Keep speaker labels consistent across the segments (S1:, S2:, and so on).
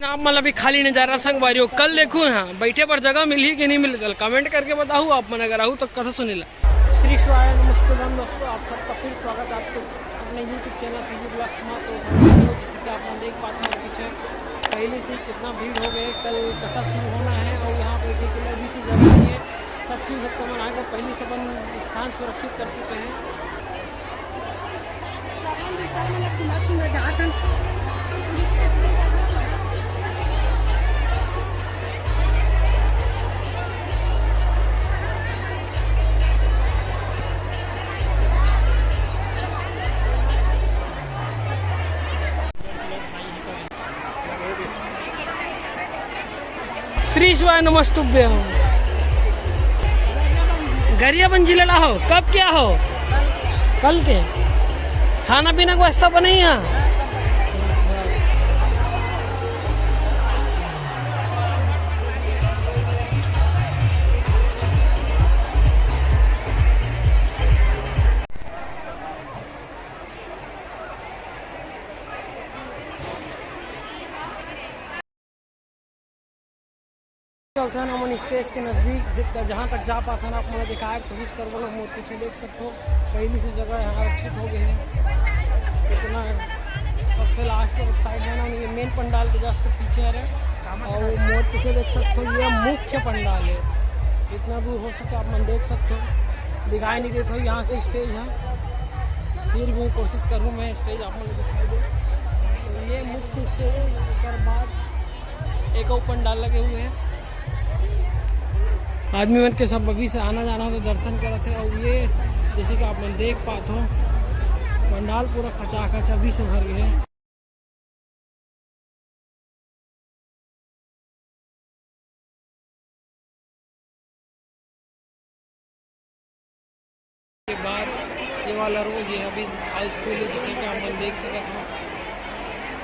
S1: आप मतलब भी खाली नजारा संगवारी हो। कल देखू यहाँ बैठे पर जगह मिली कि नहीं मिली, कमेंट करके बताऊँ आप मन अगर आहू तो कथा सुनीला। श्री शिवाय नमस्ते दोस्तों, आप सबका फिर स्वागत है आपके अपने यूट्यूब चैनल सीजी ब्लॉग्स में। तो जैसे कि आप देख पाते हैं पीछे पहले से कितना भीड़ हो गए, कल कथा शुरू होना है और यहाँ बैठे के लिए अभी से जगह नहीं है। सब चीज़ सबको मनाएगा, पहले से अपन स्थान सुरक्षित कर चुके हैं। श्री शिवाय नमस्तुभ्य हो। गरियाबंद जिले ला हो, कब क्या हो? कल के खाना पीना की व्यवस्था बनी है। हम स्टेज के नज़दीक जहाँ तक जा पाता ना, आप मुझे दिखाया कोशिश कर बोलो। मोर पीछे देख सकते हो पहली से जगह यहाँ आरक्षित हो गए हैं। इतना सबसे लास्ट साइड है ना, ये मेन पंडाल के जस्ट पीछे है और मोर पीछे देख सकते हो ये मुख्य पंडाल है। जितना दूर हो सके आप मन देख सकते हो, दिखाई नहीं देता हो यहाँ से स्टेज है, फिर भी कोशिश करूँ मैं स्टेज आप मुझे दिखाई दे। तो ये मुख्य स्टेज है, उसके बाद एक और पंडाल लगे हुए हैं। आदमी मन के सब अभी से आना जाना तो दर्शन करते हैं। और ये जैसे कि आप लोग देख पाते हो पंडाल पूरा खचाखच अभी से भर गए हैं। के बाद ये वाला रोड ये अभी हाई स्कूल है, जिसे कि आप लोग देख सकते हो।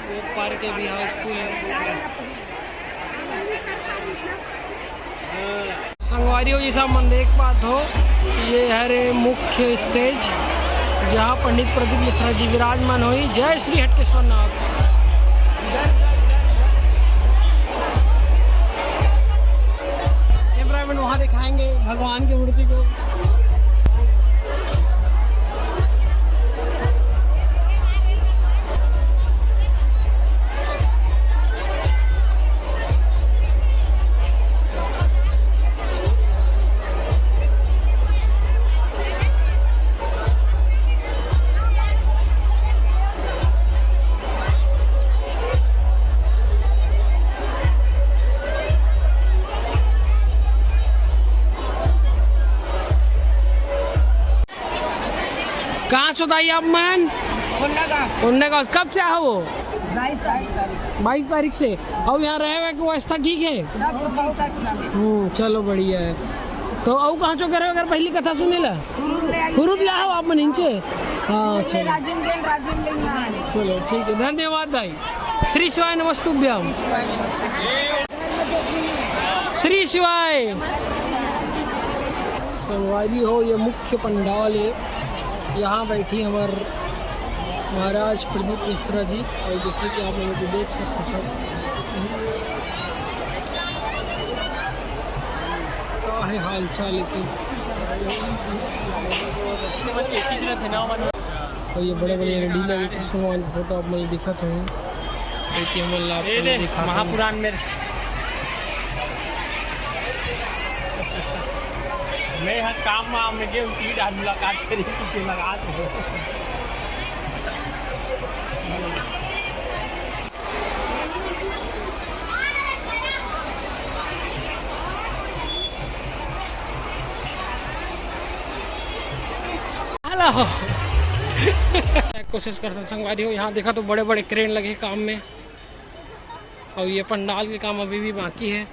S1: वो पार्क है भी हाई स्कूल है। संगवारी हो जैसा मन देख पाते हो, ये है रे मुख्य स्टेज जहाँ पंडित प्रदीप मिश्रा जी विराजमान हुई। जय श्री हटकेश्वर नाथ। कैमरामैन वहाँ दिखाएंगे भगवान की मूर्ति को। कहाँ से उतारी आप मैन? होंडा का कब से आओ? वो 22 तारीख से। और यहाँ रहे की व्यवस्था ठीक है?
S2: सब बहुत अच्छा है।
S1: चलो बढ़िया है। तो और कहाँ चो करे अगर पहली कथा सुने ला खुरुद ले आओ आप नीचे। हाँ चलो ठीक है, धन्यवाद भाई। श्री शिवाय नमस्तुभ्यम। श्री शिवाय। संगवारी हो ये मुख्य पंडाल है, यहाँ बैठी हमारे महाराज प्रदीप मिश्रा जी। और जैसे कि आप लोगों को देख सकते हो क्या है हाल चाल की। और ये बड़े बड़े रेडी लगे कृष्ण फोटो आप मुझे दिखत हूँ।
S3: महापुराण में मैं हर काम में गए उनकी आज मुलाकात करी के लगा
S1: कोशिश करते संगवारी हो। यहाँ देखा तो बड़े बड़े क्रेन लगे काम में और ये पंडाल के काम अभी भी बाकी है।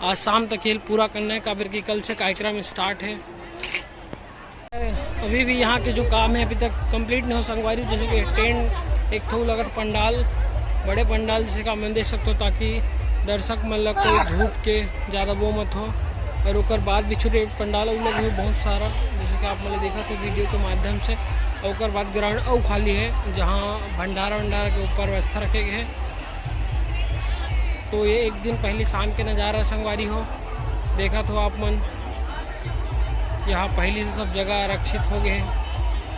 S1: आज शाम तक खेल पूरा करना है, काबिर की कल से कार्यक्रम स्टार्ट है। अभी भी यहाँ के जो काम है अभी तक कंप्लीट नहीं हो संगवारी। जैसे कि टेंट एक थोड़ा अगर पंडाल बड़े पंडाल जैसे का मैं देख सकते हो, ताकि दर्शक मतलब कोई धूप के ज़्यादा वो मत हो। और उसके बाद भी छोटे पंडाल लोग भी बहुत सारा जैसे कि आप मैंने देखा था वीडियो के माध्यम से। और उसके बाद ग्राउंड और खाली है जहाँ भंडारा के ऊपर व्यवस्था रखे गए हैं। तो ये एक दिन पहले शाम के नज़ारा संगवारी हो देखा तो आप मन यहाँ पहले से सब जगह आरक्षित हो गए हैं।